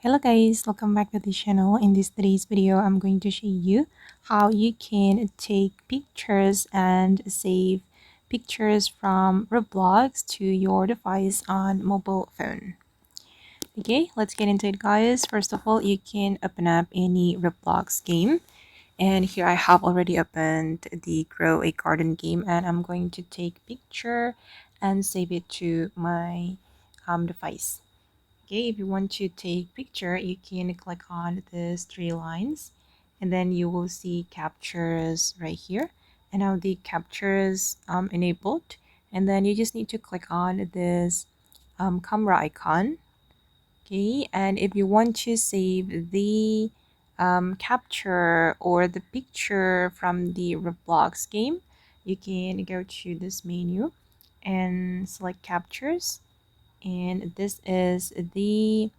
Hello guys, welcome back to the channel. In this today's video, I'm going to show you how you can take pictures and save pictures from Roblox to your device on mobile phone. Okay, let's get into it guys. First of all, you can open up any Roblox game. And here I have already opened the Grow a Garden game, and I'm going to take picture and save it to my device. Okay, if you want to take picture, you can click on these three lines and then you will see captures right here. And now the captures enabled, and then you just need to click on this camera icon. Okay, and if you want to save the capture or the picture from the Roblox game, you can go to this menu and select captures, and this is the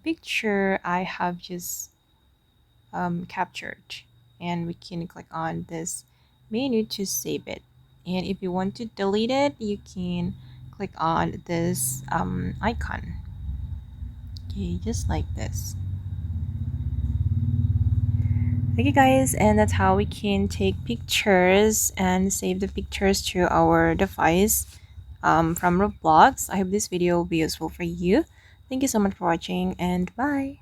picture I have just captured, and we can click on this menu to save it. And if you want to delete it, you can click on this icon. Okay, just like this. Okay guys, and that's how we can take pictures and save the pictures to our device from Roblox. I hope this video will be useful for you. Thank you so much for watching, and bye.